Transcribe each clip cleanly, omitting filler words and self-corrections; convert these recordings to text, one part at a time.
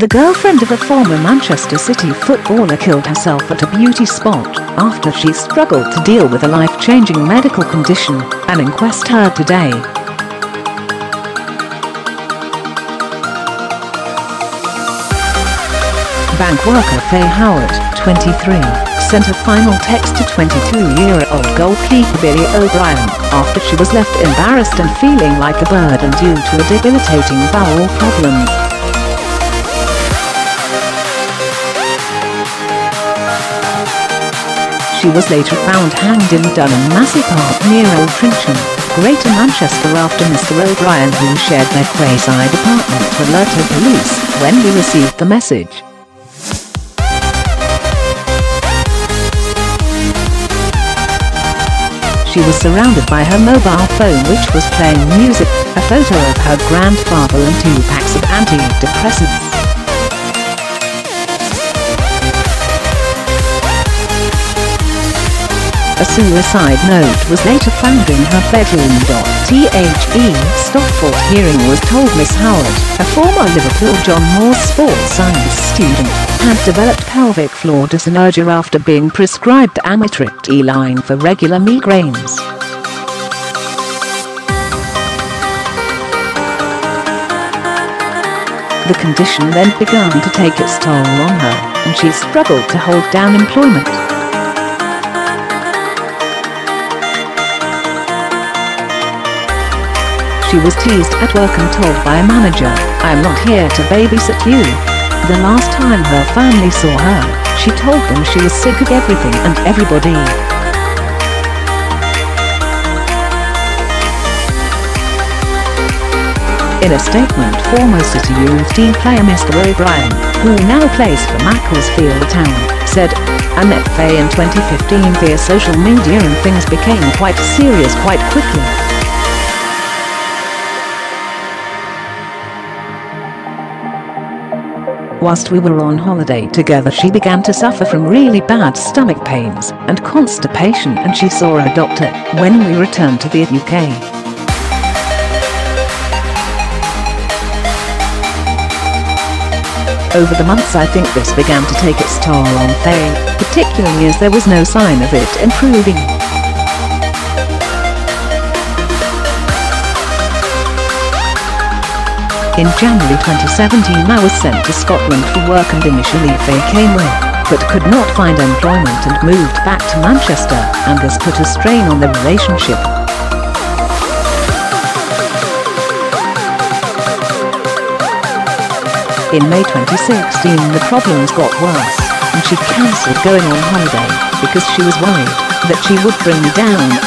The girlfriend of a former Manchester City footballer killed herself at a beauty spot after she struggled to deal with a life-changing medical condition, an inquest heard today. Bank worker Faye Howard, 23, sent a final text to 22-year-old goalkeeper Billy O'Brien after she was left embarrassed and feeling like a burden due to a debilitating bowel problem. She was later found hanged in Dunham Massey Park near Old Trincham, Greater Manchester after Mr. O'Brien, who shared their quasi apartment, alerted police when he received the message. She was surrounded by her mobile phone, which was playing music, a photo of her grandfather and 2 packs of antidepressants. A suicide note was later found in her bedroom. The Stockport hearing was told Miss Howard, a former Liverpool John Moore sports science student, had developed pelvic floor dyssynergia after being prescribed amitriptyline for regular migraines. The condition then began to take its toll on her, and she struggled to hold down employment. She was teased at work and told by a manager, "I'm not here to babysit you." The last time her family saw her, she told them she was sick of everything and everybody. In a statement, former City Youth team player Mr. O'Brien, who now plays for Macclesfield Town, said, "I met Faye in 2015 via social media and things became quite serious quite quickly. Whilst we were on holiday together, she began to suffer from really bad stomach pains and constipation, and she saw a doctor when we returned to the UK. Over the months I think this began to take its toll on Faye, particularly as there was no sign of it improving." In January 2017 I was sent to Scotland for work, and initially Faye came with, but could not find employment and moved back to Manchester, and this put a strain on the relationship. In May 2016 the problems got worse, and she cancelled going on holiday because she was worried that she would bring me down.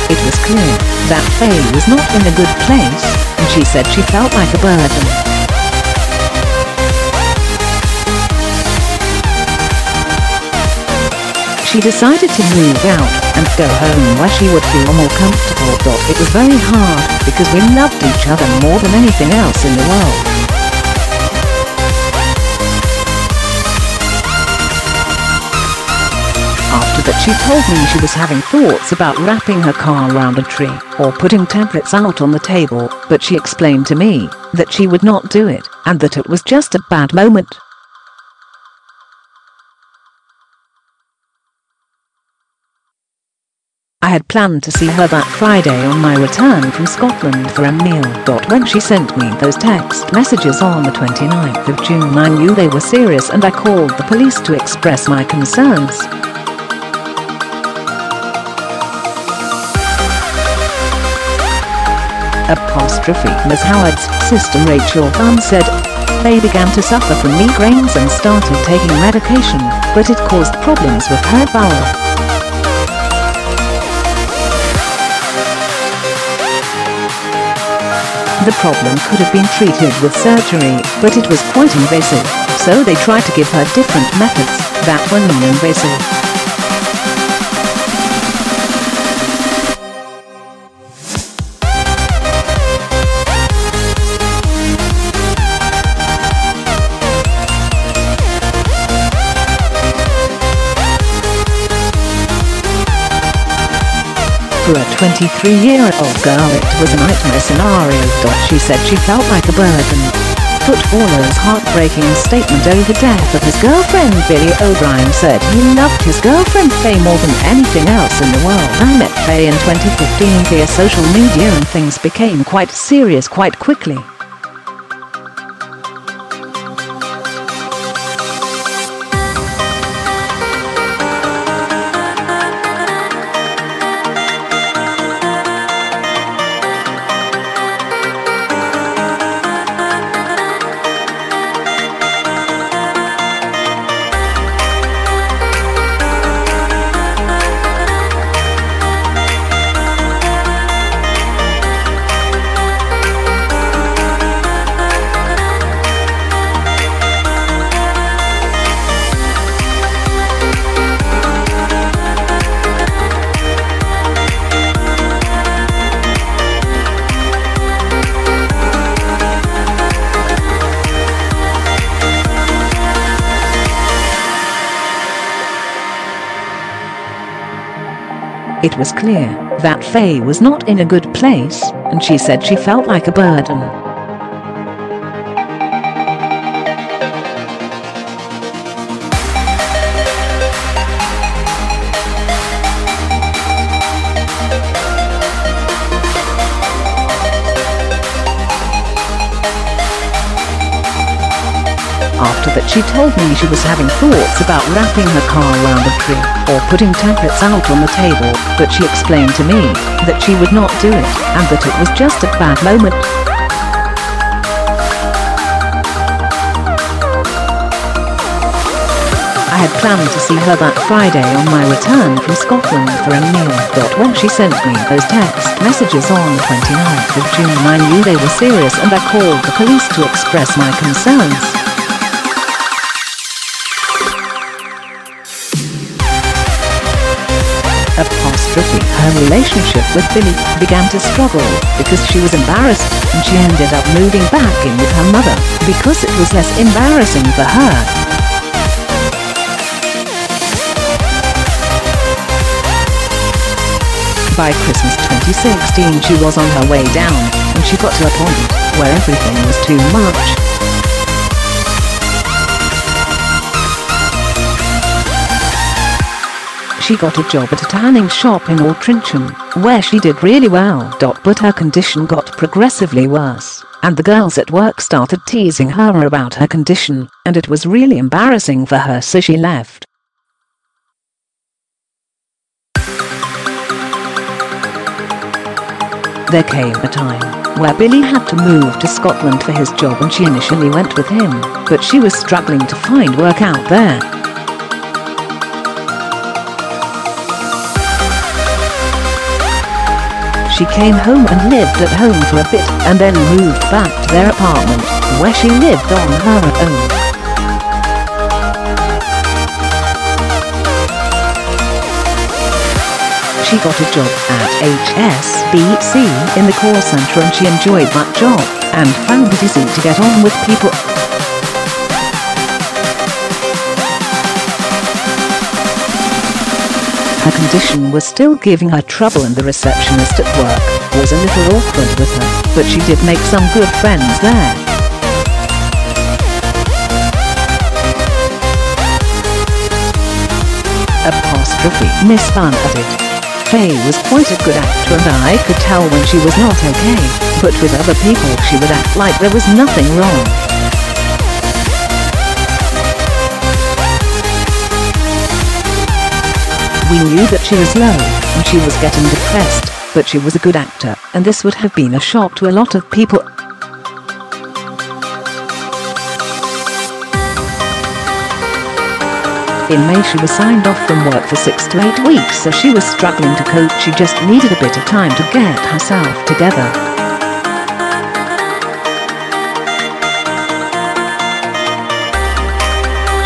It was clear that Faye was not in a good place, and she said she felt like a burden. She decided to move out and go home where she would feel more comfortable. It was very hard because we loved each other more than anything else in the world. After that she told me she was having thoughts about wrapping her car around a tree or putting templates out on the table, but she explained to me that she would not do it and that it was just a bad moment. I had planned to see her that Friday on my return from Scotland for a meal. When she sent me those text messages on the 29th of June I knew they were serious, and I called the police to express my concerns. Ms. Howard's sister Rachel Bunn said, "Faye began to suffer from migraines and started taking medication, but it caused problems with her bowel. The problem could have been treated with surgery, but it was quite invasive, so they tried to give her different methods that were non-invasive." For a 23-year-old girl it was a nightmare scenario. She said she felt like a burden. Footballer's heartbreaking statement over death of his girlfriend Billy O'Brien said he loved his girlfriend Faye more than anything else in the world. I met Faye in 2015 via social media and things became quite serious quite quickly. It was clear that Faye was not in a good place, and she said she felt like a burden. After that she told me she was having thoughts about wrapping her car around a tree or putting tablets out on the table, but she explained to me that she would not do it and that it was just a bad moment. I had planned to see her that Friday on my return from Scotland for a meal. When she sent me those text messages on the 29th of June I knew they were serious and I called the police to express my concerns. Her relationship with Billy began to struggle because she was embarrassed and she ended up moving back in with her mother because it was less embarrassing for her. By Christmas 2016 she was on her way down and she got to a point where everything was too much. She got a job at a tanning shop in Altrincham, where she did really well. But her condition got progressively worse, and the girls at work started teasing her about her condition, and it was really embarrassing for her, so she left. There came a time where Billy had to move to Scotland for his job and she initially went with him, but she was struggling to find work out there. She came home and lived at home for a bit and then moved back to their apartment, where she lived on her own. She got a job at HSBC in the call centre and she enjoyed that job and found it easy to get on with people. Her condition was still giving her trouble and the receptionist at work was a little awkward with her, but she did make some good friends there. Miss Fun added. Faye was quite a good actor and I could tell when she was not okay, but with other people she would act like there was nothing wrong. We knew that she was low, and she was getting depressed, but she was a good actor, and this would have been a shock to a lot of people. In May she was signed off from work for 6 to 8 weeks, so she was struggling to cope. She just needed a bit of time to get herself together.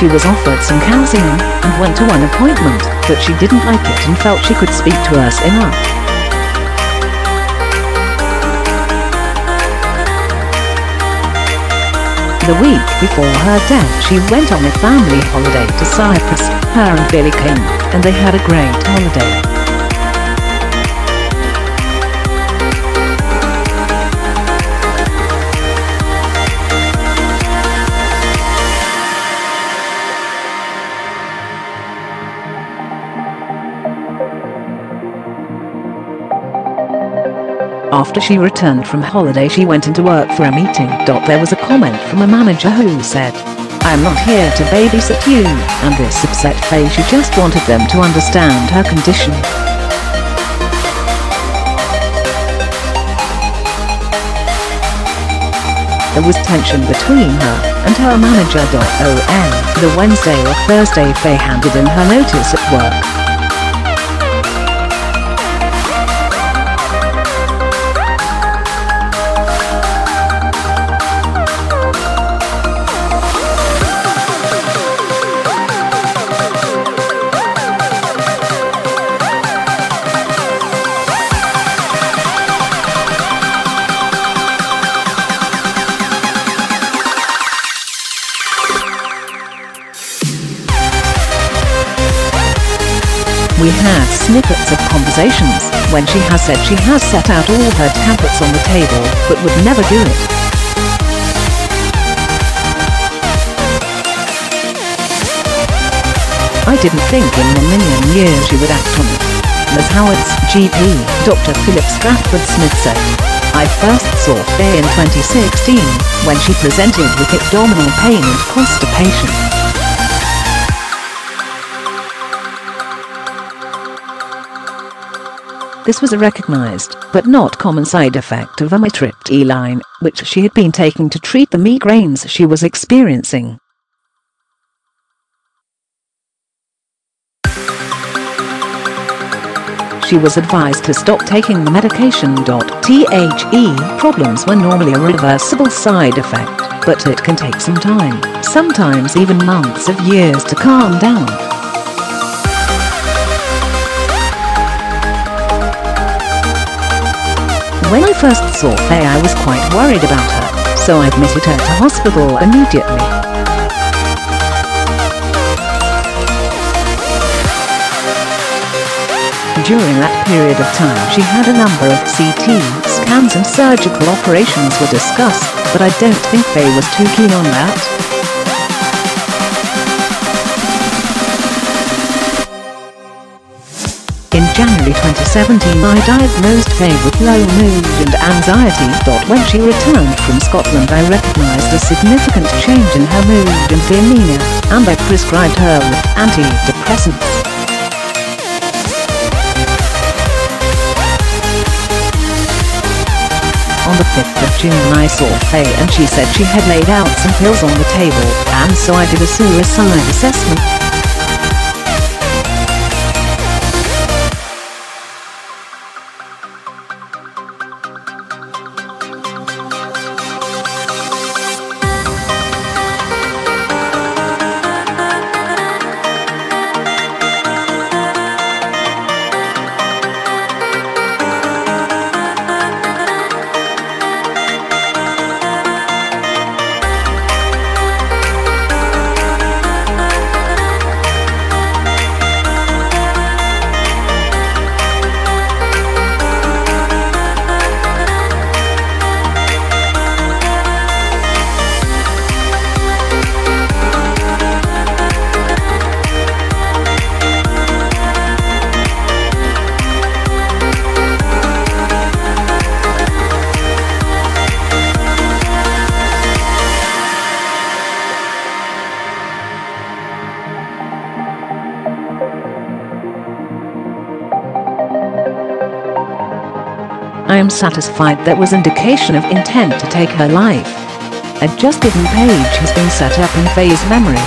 She was offered some counseling and went to one appointment, but she didn't like it and felt she could speak to us enough. The week before her death she went on a family holiday to Cyprus. Her and Billy came, and they had a great holiday. After she returned from holiday, she went into work for a meeting. There was a comment from a manager who said, "I am not here to babysit you," and this upset Faye. She just wanted them to understand her condition. There was tension between her and her manager. On the Wednesday or Thursday, Faye handed in her notice at work. We had snippets of conversations when she has said she has set out all her tablets on the table, but would never do it. "I didn't think in a million years she would act on it," Ms. Howard's GP, Dr. Philip Stratford-Smith said. "I first saw Faye in 2016, when she presented with abdominal pain and constipation. This was a recognized, but not common side effect of amitriptyline, which she had been taking to treat the migraines she was experiencing." She was advised to stop taking the medication. The problems were normally a reversible side effect, but it can take some time, sometimes even months of years, to calm down. "When I first saw Faye, I was quite worried about her, so I admitted her to hospital immediately. During that period of time, she had a number of CT scans and surgical operations were discussed, but I don't think Faye was too keen on that." In January 2017, I diagnosed Faye with low mood and anxiety. When she returned from Scotland, I recognised a significant change in her mood and demeanour, and I prescribed her with antidepressants. On the 5th of June, I saw Faye and she said she had laid out some pills on the table, and so I did a suicide assessment. "I am satisfied there was indication of intent to take her life. A just given page has been set up in Faye's memory.